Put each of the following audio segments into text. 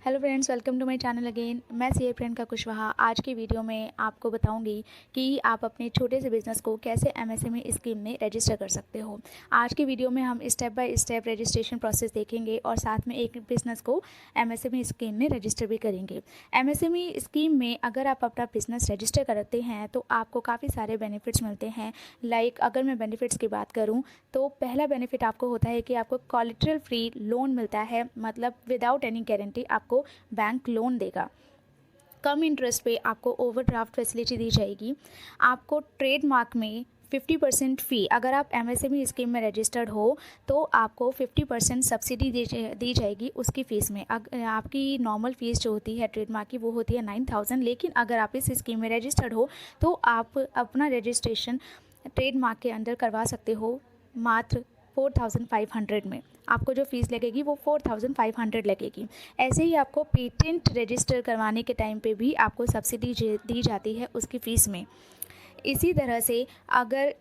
Hello friends, welcome to my channel again. मैं CA Priyanka Kushwaha. आज की वीडियो में आपको बताऊंगी कि आप अपने छोटे से बिज़नेस को कैसे एमएसएमई स्कीम में रजिस्टर कर सकते हो। आज की वीडियो में हम step by step registration process देखेंगे और साथ में एक बिज़नेस को एमएसएमई स्कीम में रजिस्टर भी करेंगे। एमएसएमई स्कीम में अगर आप अपना बिज़नेस रजिस्टर करते हैं तो आपको काफ़ी सारे बेनिफिट्स मिलते हैं। अगर मैं बेनिफिट्स की बात करूँ तो पहला बेनिफिट आपको होता है कि आपको कोलेटरल फ्री लोन मिलता है, मतलब विदाउट एनी गारंटी आपको बैंक लोन देगा। कम इंटरेस्ट पे आपको ओवरड्राफ्ट फैसिलिटी दी जाएगी। आपको ट्रेडमार्क में 50% फ़ी, अगर आप एमएसएमई स्कीम में रजिस्टर्ड हो तो आपको 50% सब्सिडी दी जाएगी उसकी फ़ीस में। आपकी नॉर्मल फ़ीस जो होती है ट्रेडमार्क की वो होती है 9,000, लेकिन अगर आप इस स्कीम में रजिस्टर्ड हो तो आप अपना रजिस्ट्रेशन ट्रेडमार्क के अंदर करवा सकते हो मात्र 4,500 में। आपको जो फ़ीस लगेगी वो 4,500 लगेगी। ऐसे ही आपको पेटेंट रजिस्टर करवाने के टाइम पे भी आपको सब्सिडी दी जाती है उसकी फ़ीस में। इसी तरह से अगर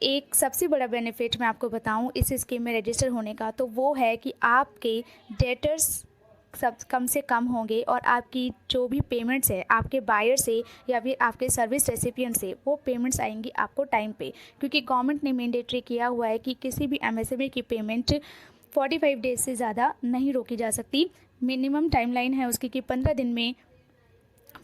एक सबसे बड़ा बेनिफिट मैं आपको बताऊं इस स्कीम में रजिस्टर होने का, तो वो है कि आपके डेटर्स सब कम से कम होंगे और आपकी जो भी पेमेंट्स है आपके बायर से या फिर आपके सर्विस रेसिपिएंट से वो पेमेंट्स आएंगी आपको टाइम पे, क्योंकि गवर्नमेंट ने मैंडेटरी किया हुआ है कि किसी भी एमएसएमई की पेमेंट 45 डेज से ज़्यादा नहीं रोकी जा सकती। मिनिमम टाइमलाइन है उसकी कि 15 दिन में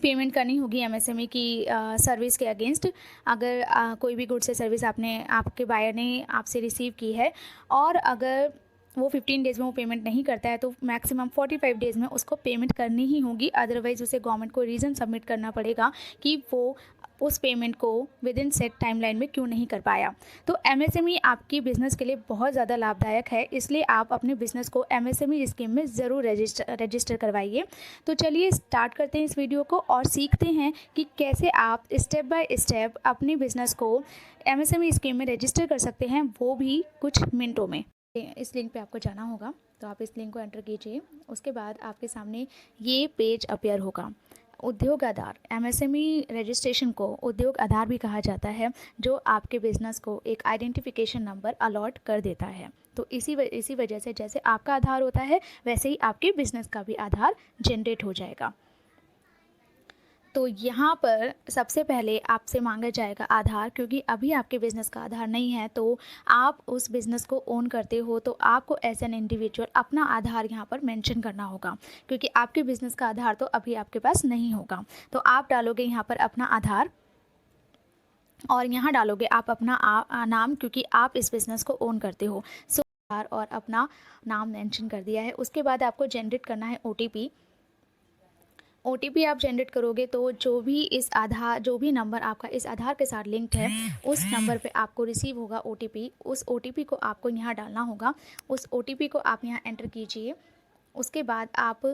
पेमेंट करनी होगी एमएसएमई की सर्विस के अगेंस्ट। अगर कोई भी गुड्स या सर्विस आपके बायर ने आपसे रिसीव की है और अगर वो 15 डेज़ में वो पेमेंट नहीं करता है तो मैक्सिमम 45 डेज़ में उसको पेमेंट करनी ही होगी। अदरवाइज़ उसे गवर्नमेंट को रीज़न सबमिट करना पड़ेगा कि वो उस पेमेंट को विद इन सेट टाइमलाइन में क्यों नहीं कर पाया। तो एमएसएमई आपकी बिज़नेस के लिए बहुत ज़्यादा लाभदायक है, इसलिए आप अपने बिज़नेस को एमएसएमई स्कीम में ज़रूर रजिस्टर करवाइए। तो चलिए स्टार्ट करते हैं इस वीडियो को और सीखते हैं कि कैसे आप स्टेप बाय स्टेप अपने बिज़नेस को एमएसएमई स्कीम में रजिस्टर कर सकते हैं, वो भी कुछ मिनटों में। इस लिंक पे आपको जाना होगा, तो आप इस लिंक को एंटर कीजिए। उसके बाद आपके सामने ये पेज अपीयर होगा। उद्योग आधार, एमएसएमई रजिस्ट्रेशन को उद्योग आधार भी कहा जाता है, जो आपके बिजनेस को एक आइडेंटिफिकेशन नंबर अलॉट कर देता है। तो इसी वजह से जैसे आपका आधार होता है वैसे ही आपके बिजनेस का भी आधार जनरेट हो जाएगा। तो यहाँ पर सबसे पहले आपसे मांगा जाएगा आधार, क्योंकि अभी आपके बिज़नेस का आधार नहीं है। तो आप उस बिज़नेस को ओन करते हो तो आपको एज एन इंडिविजुअल अपना आधार यहाँ पर मेंशन करना होगा, क्योंकि आपके बिज़नेस का आधार तो अभी आपके पास नहीं होगा। तो आप डालोगे यहाँ पर अपना आधार और यहाँ डालोगे आप अपना नाम, क्योंकि आप इस बिज़नेस को ओन करते हो। सो आधार और अपना नाम मेंशन कर दिया है। उसके बाद आपको जनरेट करना है ओटीपी आप जनरेट करोगे तो जो भी नंबर आपका इस आधार के साथ लिंक्ड है उस नंबर पे आपको रिसीव होगा ओटीपी। उस ओटीपी को आपको यहाँ डालना होगा। उस ओटीपी को आप यहाँ एंटर कीजिए। उसके बाद आप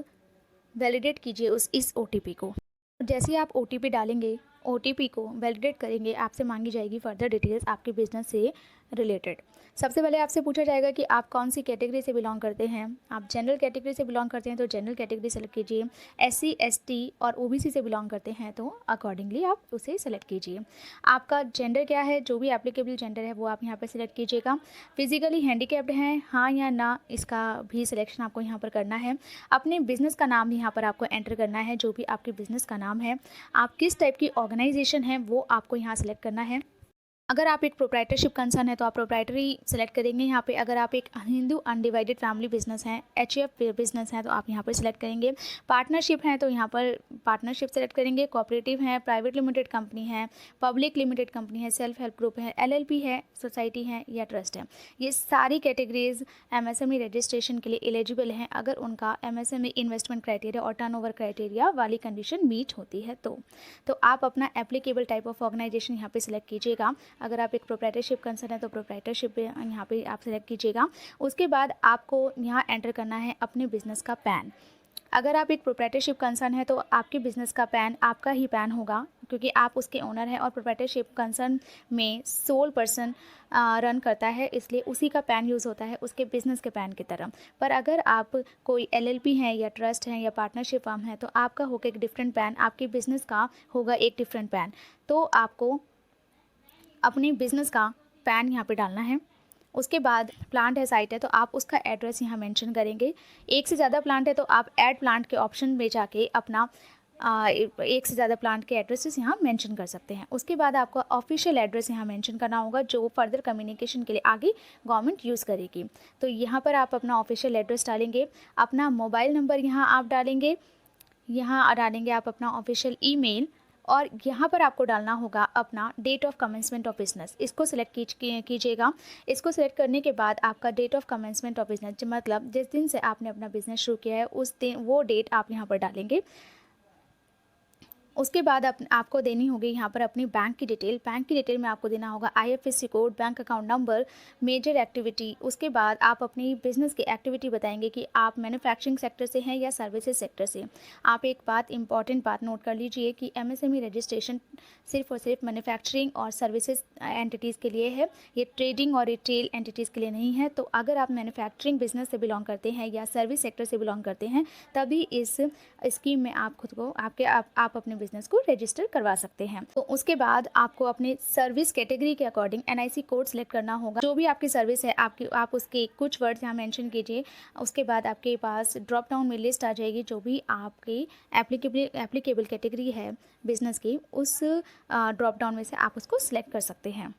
वैलिडेट कीजिए इस ओटीपी को। जैसे ही आप ओटीपी डालेंगे, ओटीपी को वैलिडेट करेंगे, आपसे मांगी जाएगी फर्दर डिटेल्स आपके बिजनेस से रिलेटेड। सबसे पहले आपसे पूछा जाएगा कि आप कौन सी कैटेगरी से बिलोंग करते हैं। आप जनरल कैटेगरी से बिलोंग करते हैं तो जनरल कैटेगरी सेलेक्ट कीजिए। एससी, एसटी और ओबीसी से बिलोंग करते हैं तो अकॉर्डिंगली आप उसे सेलेक्ट कीजिए। आपका जेंडर क्या है, जो भी एप्लीकेबल जेंडर है वो आप यहाँ पर सिलेक्ट कीजिएगा। फिजिकली हैंडीकैप्ड हैं हाँ या ना, इसका भी सिलेक्शन आपको यहाँ पर करना है। अपने बिजनेस का नाम यहाँ पर आपको एंटर करना है, जो भी आपके बिजनेस का नाम है। आप किस टाइप की ऑर्गेनाइजेशन है वो आपको यहाँ सेलेक्ट करना है। अगर आप एक प्रोप्राइटरशिप कंसर्न है तो आप प्रोप्राइटरी सेलेक्ट करेंगे यहाँ पे। अगर आप एक हिंदू अनडिवाइडेड फैमिली बिजनेस है, एचएफ बिजनेस है, तो आप यहाँ पर सिलेक्ट करेंगे। पार्टनरशिप है तो यहाँ पर पार्टनरशिप सेलेक्ट करेंगे। कोऑपरेटिव है, प्राइवेट लिमिटेड कंपनी है, पब्लिक लिमिटेड कंपनी है, सेल्फ हेल्प ग्रुप है, एलएलपी है, सोसाइटी है या ट्रस्ट है। ये सारी कैटेगरीज एमएसएमई रजिस्ट्रेशन के लिए एलिजिबल हैं अगर उनका एमएसएमई इन्वेस्टमेंट क्राइटेरिया और टर्नओवर क्राइटेरिया वाली कंडीशन मीट होती है। तो आप अपना एप्लीकेबल टाइप ऑफ ऑर्गेनाइजेशन यहाँ पे सिलेक्ट कीजिएगा। अगर आप एक प्रोप्राइटरशिप कंसर्न है तो प्रोप्राइटरशिप यहाँ पे आप सेलेक्ट कीजिएगा। उसके बाद आपको यहाँ एंटर करना है अपने बिजनेस का पैन। अगर आप एक प्रोप्राइटरशिप कंसर्न है तो आपके बिजनेस का पैन आपका ही पैन होगा, क्योंकि आप उसके ओनर हैं और प्रोप्राइटरशिप कंसर्न में सोल पर्सन रन करता है, इसलिए उसी का पैन यूज़ होता है उसके बिज़नेस के पैन की तरह। पर अगर आप कोई एलएलपी हैं या ट्रस्ट हैं या पार्टनरशिप फर्म है तो आपका होगा एक डिफरेंट पैन, आपके बिज़नेस का होगा एक डिफरेंट पैन। तो आपको अपने बिज़नेस का पैन यहाँ पे डालना है। उसके बाद प्लांट है, साइट है, तो आप उसका एड्रेस यहाँ मेंशन करेंगे। एक से ज़्यादा प्लांट है तो आप ऐड प्लांट के ऑप्शन में जाके अपना एक से ज़्यादा प्लांट के एड्रेसेस यहाँ मेंशन कर सकते हैं। उसके बाद आपको ऑफिशियल एड्रेस यहाँ मेंशन करना होगा जो फर्दर कम्युनिकेशन के लिए आगे गवर्नमेंट यूज़ करेगी। तो यहाँ पर आप अपना ऑफिशियल एड्रेस डालेंगे, अपना मोबाइल नंबर यहाँ आप डालेंगे, यहाँ डालेंगे आप अपना ऑफिशियल ईमेल, और यहाँ पर आपको डालना होगा अपना date of commencement of business. इसको सिलेक्ट कीजिएगा। इसको सिलेक्ट करने के बाद आपका date of commencement of business मतलब जिस दिन से आपने अपना बिजनेस शुरू किया है उस दिन वो डेट आप यहाँ पर डालेंगे। उसके बाद आपको देनी होगी यहाँ पर अपनी बैंक की डिटेल। बैंक की डिटेल में आपको देना होगा IFSC code, bank account number, major activity. उसके बाद आप अपनी बिजनेस की एक्टिविटी बताएंगे कि आप मैन्युफैक्चरिंग सेक्टर से हैं या सर्विसेज सेक्टर से। आप एक बात इंपॉर्टेंट बात नोट कर लीजिए कि MSME रजिस्ट्रेशन सिर्फ और सिर्फ मैन्युफैक्चरिंग और सर्विसेज एंटिटीज़ के लिए है, ये ट्रेडिंग और रिटेल एंटिटीज़ के लिए नहीं है। तो अगर आप मैन्युफैक्चरिंग बिजनेस से बिलोंग करते हैं या सर्विस सेक्टर से बिलोंग करते हैं तभी इस स्कीम में आप खुद को आप अपने बिजनेस को रजिस्टर करवा सकते हैं। तो उसके बाद आपको अपने सर्विस कैटेगरी के अकॉर्डिंग NIC कोड सेलेक्ट करना होगा। जो भी आपकी सर्विस है आप उसके कुछ वर्ड्स यहाँ मेंशन कीजिए। उसके बाद आपके पास ड्रॉप डाउन में लिस्ट आ जाएगी जो भी आपकी एप्लीकेबल कैटेगरी है बिजनेस की, उस ड्रॉप डाउन में से आप उसको सिलेक्ट कर सकते हैं।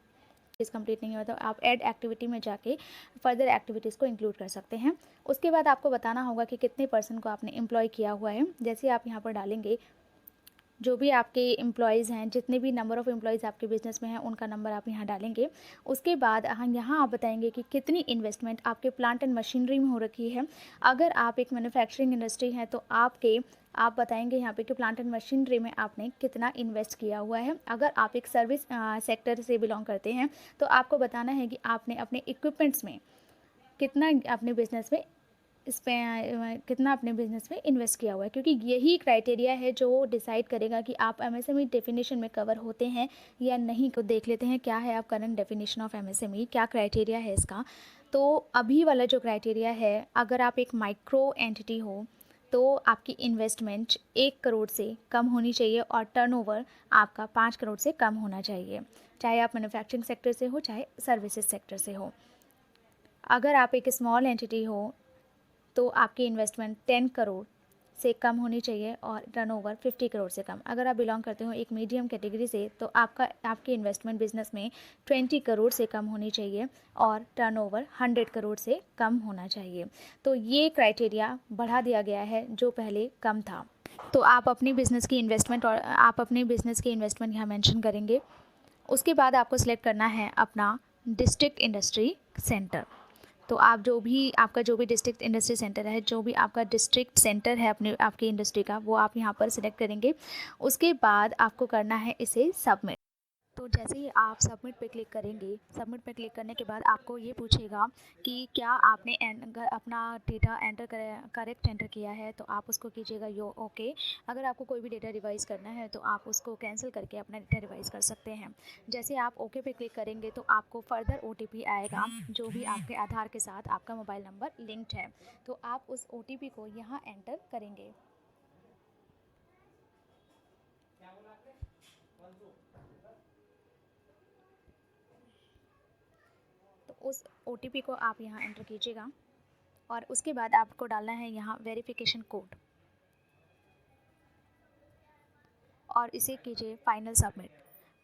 कंप्लीट नहीं हुआ तो आप ऐड एक्टिविटी में जाके फर्दर एक्टिविटीज़ को इंक्लूड कर सकते हैं। उसके बाद आपको बताना होगा कि कितने पर्सन को आपने एम्प्लॉय किया हुआ है। जैसे आप यहाँ पर डालेंगे जो भी आपके एम्प्लॉयज़ हैं, जितने भी नंबर ऑफ़ एम्प्लॉयज़ आपके बिज़नेस में हैं उनका नंबर आप यहाँ डालेंगे। उसके बाद यहाँ आप बताएंगे कि कितनी इन्वेस्टमेंट आपके प्लांट एंड मशीनरी में हो रखी है। अगर आप एक मैन्युफैक्चरिंग इंडस्ट्री हैं तो आप बताएंगे यहाँ पे कि प्लांट एंड मशीनरी में आपने कितना इन्वेस्ट किया हुआ है। अगर आप एक सर्विस सेक्टर से बिलोंग करते हैं तो आपको बताना है कि आपने अपने इक्विपमेंट्स में कितना अपने बिज़नेस में इन्वेस्ट किया हुआ है, क्योंकि यही क्राइटेरिया है जो डिसाइड करेगा कि आप MSME डेफिनेशन में कवर होते हैं या नहीं। तो देख लेते हैं क्या है आप करंट डेफिनेशन ऑफ MSME, क्या क्राइटेरिया है इसका। तो अभी वाला जो क्राइटेरिया है, अगर आप एक माइक्रो एंटिटी हो तो आपकी इन्वेस्टमेंट 1 करोड़ से कम होनी चाहिए और टर्नओवर आपका 5 करोड़ से कम होना चाहिए, चाहे आप मैन्युफैक्चरिंग सेक्टर से हो चाहे सर्विसेज सेक्टर से हो। अगर आप एक स्मॉल एंटिटी हो तो आपकी इन्वेस्टमेंट 10 करोड़ से कम होनी चाहिए और टर्नओवर 50 करोड़ से कम। अगर आप बिलोंग करते हो एक मीडियम कैटेगरी से तो आपकी इन्वेस्टमेंट बिजनेस में 20 करोड़ से कम होनी चाहिए और टर्नओवर 100 करोड़ से कम होना चाहिए। तो ये क्राइटेरिया बढ़ा दिया गया है जो पहले कम था। तो आप अपनी बिज़नेस की इन्वेस्टमेंट यहाँ मेंशन करेंगे। उसके बाद आपको सिलेक्ट करना है अपना डिस्ट्रिक्ट इंडस्ट्री सेंटर। तो आप आपका जो भी डिस्ट्रिक्ट इंडस्ट्री सेंटर है, जो भी आपका डिस्ट्रिक्ट सेंटर है आपकी इंडस्ट्री का, वो आप यहाँ पर सिलेक्ट करेंगे। उसके बाद आपको करना है इसे सबमिट। तो जैसे ही आप सबमिट पे क्लिक करेंगे, सबमिट पे क्लिक करने के बाद आपको ये पूछेगा कि क्या आपने अपना डेटा करेक्ट एंटर किया है, तो आप उसको कीजिएगा ओके। अगर आपको कोई भी डेटा रिवाइज़ करना है तो आप उसको कैंसिल करके अपना डेटा रिवाइज़ कर सकते हैं। जैसे आप ओके पे क्लिक करेंगे तो आपको फर्दर OTP आएगा जो भी आपके आधार के साथ आपका मोबाइल नंबर लिंक्ड है। तो आप उस OTP को यहाँ एंटर करेंगे। तो उस OTP को आप यहाँ एंटर कीजिएगा और उसके बाद आपको डालना है यहाँ वेरिफिकेशन कोड और इसे कीजिए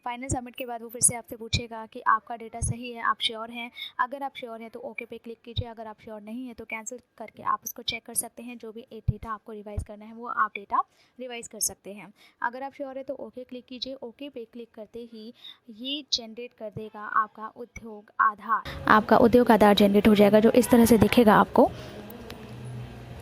फाइनल सबमिट के बाद वो फिर से आपसे पूछेगा कि आपका डेटा सही है, आप श्योर हैं। अगर आप श्योर हैं तो ओके पे क्लिक कीजिए। अगर आप श्योर नहीं है तो कैंसिल करके आप उसको चेक कर सकते हैं। जो भी डेटा आपको रिवाइज़ करना है वो आप डेटा रिवाइज़ कर सकते हैं। अगर आप श्योर है तो ओके क्लिक कीजिए। ओके पे क्लिक करते ही ये जनरेट कर देगा आपका उद्योग आधार जनरेट हो जाएगा, जो इस तरह से दिखेगा आपको।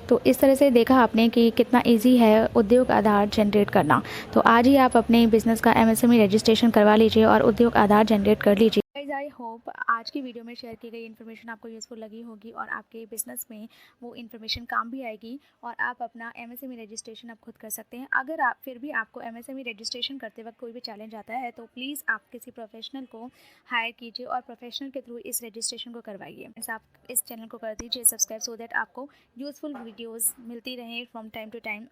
तो इस तरह से देखा आपने कि कितना इजी है उद्योग आधार जनरेट करना। तो आज ही आप अपने बिज़नेस का MSME रजिस्ट्रेशन करवा लीजिए और उद्योग आधार जनरेट कर लीजिए। गाइस, आई होप आज की वीडियो में शेयर की गई इन्फॉर्मेशन आपको यूज़फुल लगी होगी और आपके बिज़नेस में वो इन्फॉर्मेशन काम भी आएगी और आप अपना MSME रजिस्ट्रेशन आप खुद कर सकते हैं। अगर आप फिर भी आपको MSME रजिस्ट्रेशन करते वक्त कोई भी चैलेंज आता है तो प्लीज़ आप किसी प्रोफेशनल को हायर कीजिए और प्रोफेशनल के थ्रू इस रजिस्ट्रेशन को करवाइए। आप इस चैनल को कर दीजिए सब्सक्राइब सो दैट आपको यूज़फुल वीडियोज़ मिलती रहें फ्रॉम टाइम टू टाइम।